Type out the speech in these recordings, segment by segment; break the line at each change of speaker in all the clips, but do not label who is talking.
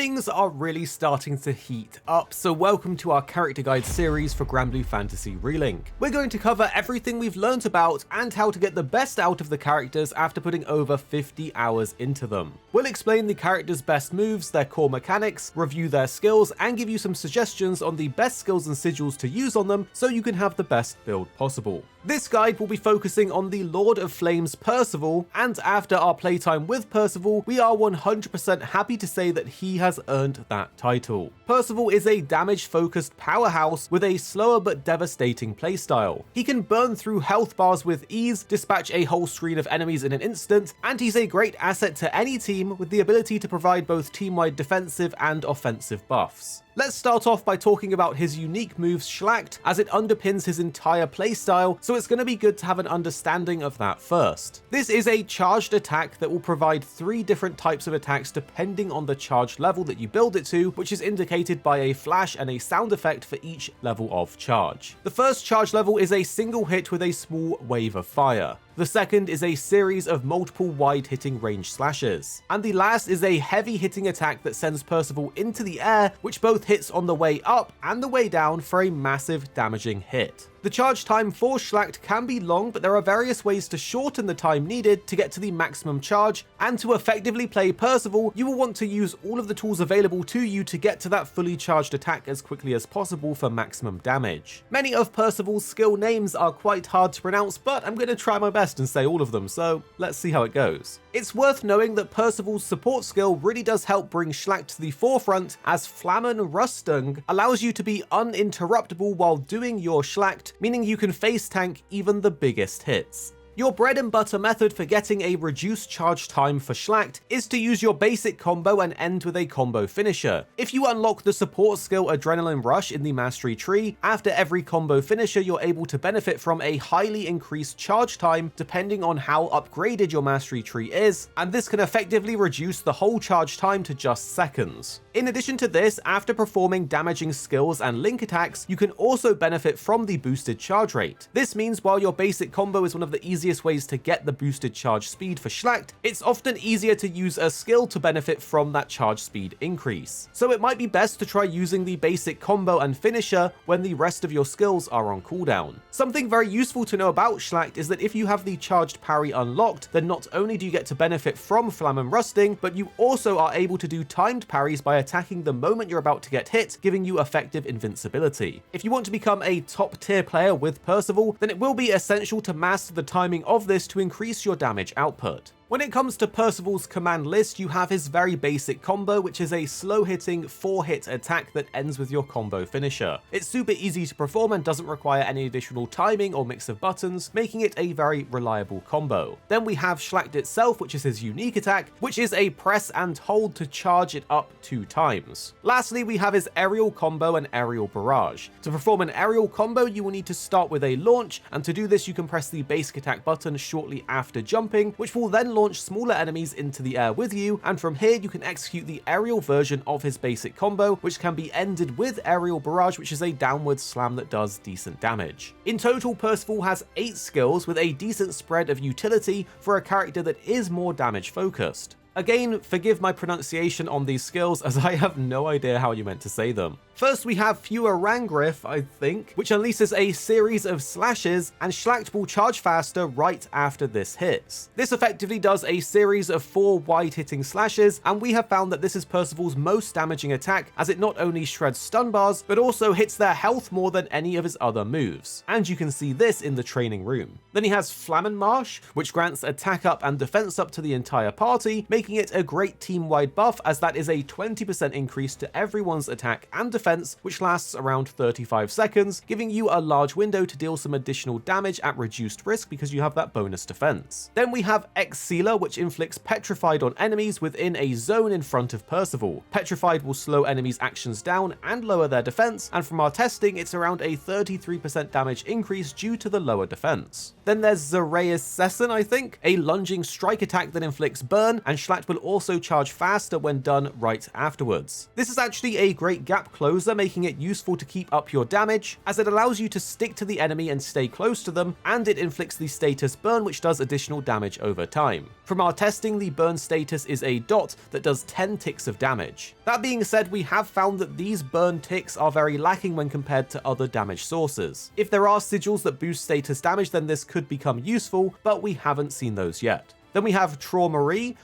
Things are really starting to heat up, so welcome to our character guide series for Granblue Fantasy Relink. We're going to cover everything we've learnt about and how to get the best out of the characters after putting over 50 hours into them. We'll explain the characters' best moves, their core mechanics, review their skills, and give you some suggestions on the best skills and sigils to use on them so you can have the best build possible. This guide will be focusing on the Lord of Flames Percival, and after our playtime with Percival, we are 100% happy to say that he has earned that title. Percival is a damage-focused powerhouse with a slower but devastating playstyle. He can burn through health bars with ease, dispatch a whole screen of enemies in an instant, and he's a great asset to any team with the ability to provide both team-wide defensive and offensive buffs. Let's start off by talking about his unique move Schlacht, as it underpins his entire playstyle, so it's going to be good to have an understanding of that first. This is a charged attack that will provide 3 different types of attacks depending on the charge level that you build it to, which is indicated by a flash and a sound effect for each level of charge. The first charge level is a single hit with a small wave of fire. The second is a series of multiple wide-hitting range slashes. And the last is a heavy-hitting attack that sends Percival into the air, which both hits on the way up and the way down for a massive damaging hit. The charge time for Schlacht can be long, but there are various ways to shorten the time needed to get to the maximum charge, and to effectively play Percival, you will want to use all of the tools available to you to get to that fully charged attack as quickly as possible for maximum damage. Many of Percival's skill names are quite hard to pronounce, but I'm going to try my best and say all of them, so let's see how it goes. It's worth knowing that Percival's support skill really does help bring Schlacht to the forefront, as Flammen Rüstung allows you to be uninterruptible while doing your Schlacht, meaning you can face tank even the biggest hits. Your bread and butter method for getting a reduced charge time for Schlacht is to use your basic combo and end with a combo finisher. If you unlock the support skill Adrenaline Rush in the mastery tree, after every combo finisher you're able to benefit from a highly increased charge time depending on how upgraded your mastery tree is, and this can effectively reduce the whole charge time to just seconds. In addition to this, after performing damaging skills and link attacks, you can also benefit from the boosted charge rate. This means while your basic combo is one of the easiest ways to get the boosted charge speed for Schlacht, it's often easier to use a skill to benefit from that charge speed increase. So it might be best to try using the basic combo and finisher when the rest of your skills are on cooldown. Something very useful to know about Schlacht is that if you have the charged parry unlocked, then not only do you get to benefit from Flammen Rüstung, but you also are able to do timed parries by attacking the moment you're about to get hit, giving you effective invincibility. If you want to become a top tier player with Percival, then it will be essential to master the timing of this to increase your damage output. When it comes to Percival's command list, you have his very basic combo, which is a slow-hitting 4-hit attack that ends with your combo finisher. It's super easy to perform and doesn't require any additional timing or mix of buttons, making it a very reliable combo. Then we have Schlacht itself, which is his unique attack, which is a press and hold to charge it up 2 times. Lastly, we have his aerial combo and aerial barrage. To perform an aerial combo, you will need to start with a launch, and to do this you can press the basic attack button shortly after jumping, which will then launch smaller enemies into the air with you, and from here you can execute the aerial version of his basic combo, which can be ended with aerial barrage, which is a downward slam that does decent damage. In total, Percival has 8 skills with a decent spread of utility for a character that is more damage focused. Again, forgive my pronunciation on these skills as I have no idea how you meant to say them. First we have Rangrif, I think, which unleashes a series of slashes, and Schlacht will charge faster right after this hits. This effectively does a series of 4 wide-hitting slashes, and we have found that this is Percival's most damaging attack, as it not only shreds stun bars, but also hits their health more than any of his other moves. And you can see this in the training room. Then he has Flammenmarsch, which grants attack up and defense up to the entire party, making it a great team-wide buff, as that is a 20% increase to everyone's attack and defense, which lasts around 35 seconds, giving you a large window to deal some additional damage at reduced risk because you have that bonus defense. Then we have Excealer, which inflicts Petrified on enemies within a zone in front of Percival. Petrified will slow enemies' actions down and lower their defense, and from our testing it's around a 33% damage increase due to the lower defense. Then there's Zaraeus Sesson, I think, a lunging strike attack that inflicts burn, and Schlacht Schlacht will also charge faster when done right afterwards. This is actually a great gap closer, making it useful to keep up your damage, as it allows you to stick to the enemy and stay close to them, and it inflicts the status burn, which does additional damage over time. From our testing, the burn status is a dot that does 10 ticks of damage. That being said, we have found that these burn ticks are very lacking when compared to other damage sources. If there are sigils that boost status damage, then this could become useful, but we haven't seen those yet. Then we have Trauma,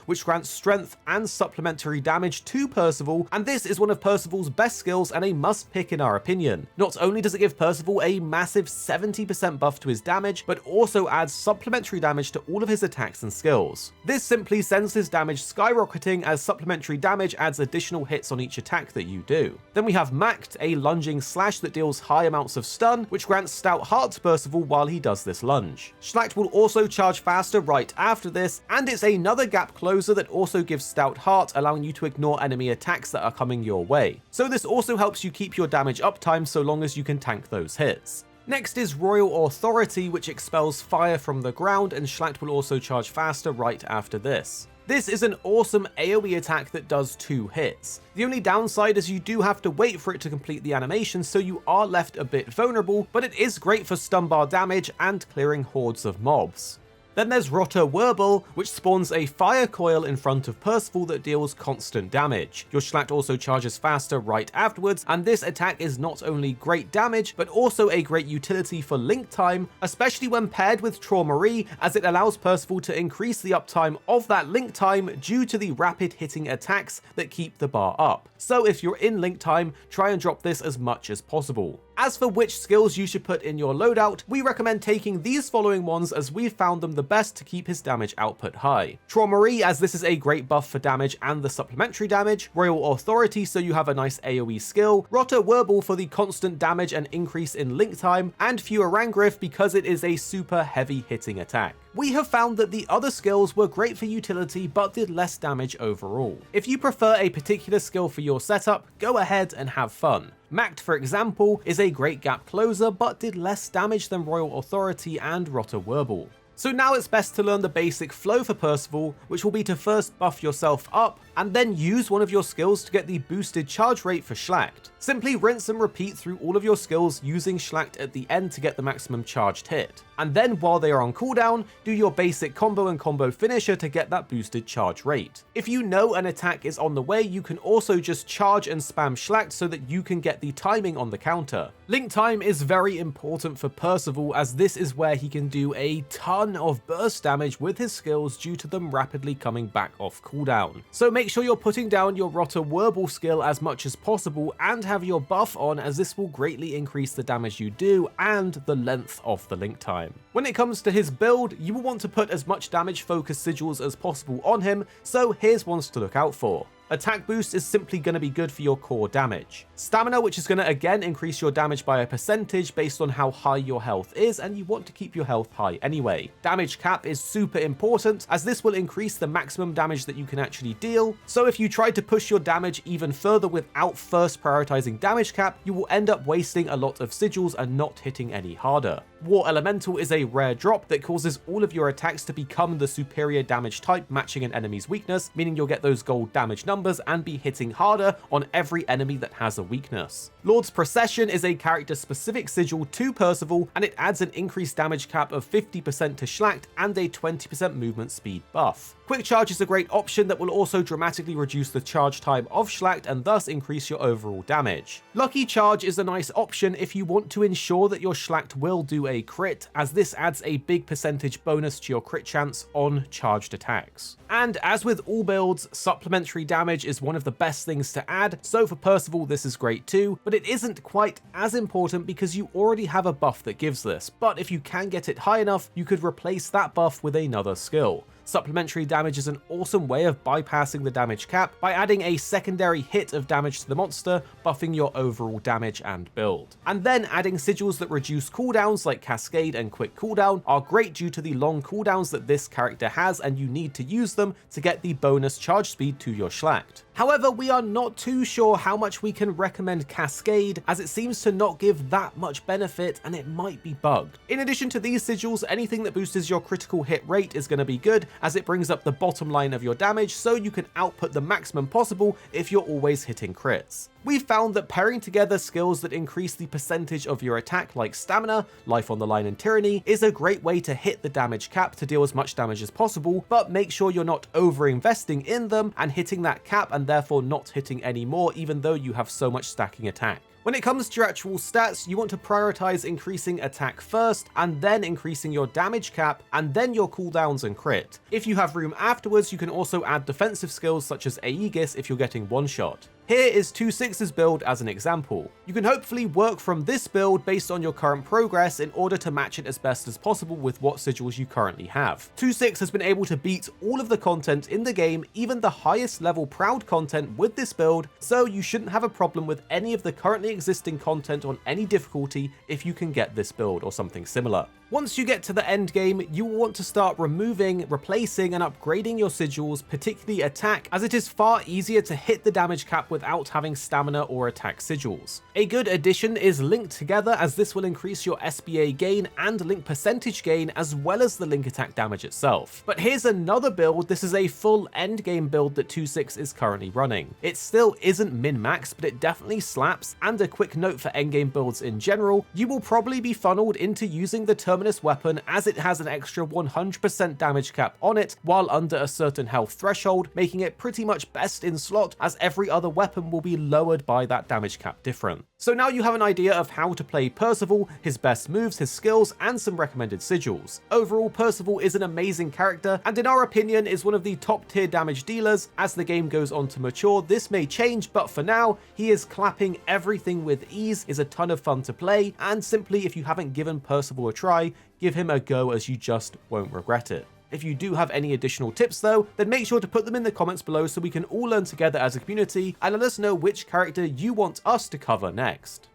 which grants strength and supplementary damage to Percival, and this is one of Percival's best skills and a must pick in our opinion. Not only does it give Percival a massive 70% buff to his damage, but also adds supplementary damage to all of his attacks and skills. This simply sends his damage skyrocketing, as supplementary damage adds additional hits on each attack that you do. Then we have Macht, a lunging slash that deals high amounts of stun, which grants Stout Heart to Percival while he does this lunge. Schlacht will also charge faster right after this, and it's another gap closer that also gives Stout Heart, allowing you to ignore enemy attacks that are coming your way. So this also helps you keep your damage uptime so long as you can tank those hits. Next is Royal Authority, which expels fire from the ground, and Schlacht will also charge faster right after this. This is an awesome AoE attack that does 2 hits. The only downside is you do have to wait for it to complete the animation, so you are left a bit vulnerable, but it is great for stun bar damage and clearing hordes of mobs. Then there's Rotter Wirbel, which spawns a fire coil in front of Percival that deals constant damage. Your Schlacht also charges faster right afterwards, and this attack is not only great damage, but also a great utility for link time, especially when paired with Trauma, as it allows Percival to increase the uptime of that link time due to the rapid hitting attacks that keep the bar up. So if you're in link time, try and drop this as much as possible. As for which skills you should put in your loadout, we recommend taking these following ones, as we've found them the best to keep his damage output high. Trauma, as this is a great buff for damage and the supplementary damage. Royal Authority, so you have a nice AoE skill. Rotter Wirbel for the constant damage and increase in link time, and Furangrif because it is a super heavy hitting attack. We have found that the other skills were great for utility but did less damage overall. If you prefer a particular skill for your setup, go ahead and have fun. Macht, for example, is a great gap closer but did less damage than Royal Authority and Rotter Wirbel. So now it's best to learn the basic flow for Percival, which will be to first buff yourself up, and then use one of your skills to get the boosted charge rate for Schlacht. Simply rinse and repeat through all of your skills using Schlacht at the end to get the maximum charged hit. And then while they are on cooldown, do your basic combo and combo finisher to get that boosted charge rate. If you know an attack is on the way, you can also just charge and spam Schlacht so that you can get the timing on the counter. Link time is very important for Percival, as this is where he can do a ton of burst damage with his skills due to them rapidly coming back off cooldown. So make sure you're putting down your Rotter Wirbel skill as much as possible and have your buff on, as this will greatly increase the damage you do and the length of the link time. When it comes to his build, you will want to put as much damage focused sigils as possible on him, so here's ones to look out for. Attack boost is simply going to be good for your core damage. Stamina, which is going to again increase your damage by a percentage based on how high your health is, and you want to keep your health high anyway. Damage cap is super important, as this will increase the maximum damage that you can actually deal, so if you try to push your damage even further without first prioritizing damage cap, you will end up wasting a lot of sigils and not hitting any harder. War Elemental is a rare drop that causes all of your attacks to become the superior damage type matching an enemy's weakness, meaning you'll get those gold damage numbers and be hitting harder on every enemy that has a weakness. Lord's Procession is a character specific sigil to Percival, and it adds an increased damage cap of 50% to Schlacht and a 20% movement speed buff. Quick Charge is a great option that will also dramatically reduce the charge time of Schlacht and thus increase your overall damage. Lucky Charge is a nice option if you want to ensure that your Schlacht will do a crit, as this adds a big percentage bonus to your crit chance on charged attacks. And as with all builds, supplementary damage is one of the best things to add, so for Percival this is great too, but it isn't quite as important because you already have a buff that gives this, but if you can get it high enough, you could replace that buff with another skill. Supplementary damage is an awesome way of bypassing the damage cap by adding a secondary hit of damage to the monster, buffing your overall damage and build. And then adding sigils that reduce cooldowns like Cascade and Quick Cooldown are great due to the long cooldowns that this character has, and you need to use them to get the bonus charge speed to your Schlacht. However, we are not too sure how much we can recommend Cascade, as it seems to not give that much benefit and it might be bugged. In addition to these sigils, anything that boosts your critical hit rate is going to be good, as it brings up the bottom line of your damage so you can output the maximum possible if you're always hitting crits. We've found that pairing together skills that increase the percentage of your attack like Stamina, Life on the Line and Tyranny is a great way to hit the damage cap to deal as much damage as possible, but make sure you're not over-investing in them and hitting that cap and therefore not hitting any more even though you have so much stacking attack. When it comes to your actual stats, you want to prioritize increasing attack first, and then increasing your damage cap, and then your cooldowns and crit. If you have room afterwards, you can also add defensive skills such as Aegis if you're getting one shot. Here is 2/6's build as an example. You can hopefully work from this build based on your current progress in order to match it as best as possible with what sigils you currently have. 2/6 has been able to beat all of the content in the game, even the highest level Proud content with this build, so you shouldn't have a problem with any of the currently existing content on any difficulty if you can get this build or something similar. Once you get to the end game, you will want to start removing, replacing, and upgrading your sigils, particularly attack, as it is far easier to hit the damage cap without having stamina or attack sigils. A good addition is Link Together, as this will increase your SBA gain and link percentage gain, as well as the link attack damage itself. But here's another build. This is a full endgame build that 2/6 is currently running. It still isn't min-max, but it definitely slaps, and a quick note for endgame builds in general, you will probably be funneled into using the Terminus weapon as it has an extra 100% damage cap on it while under a certain health threshold, making it pretty much best in slot as every other weapon will be lowered by that damage cap difference. So now you have an idea of how to play Percival, his best moves, his skills, and some recommended sigils. Overall, Percival is an amazing character, and in our opinion is one of the top tier damage dealers. As the game goes on to mature, this may change, but for now, he is clapping everything with ease, is a ton of fun to play, and simply if you haven't given Percival a try, give him a go as you just won't regret it. If you do have any additional tips though, then make sure to put them in the comments below so we can all learn together as a community and let us know which character you want us to cover next.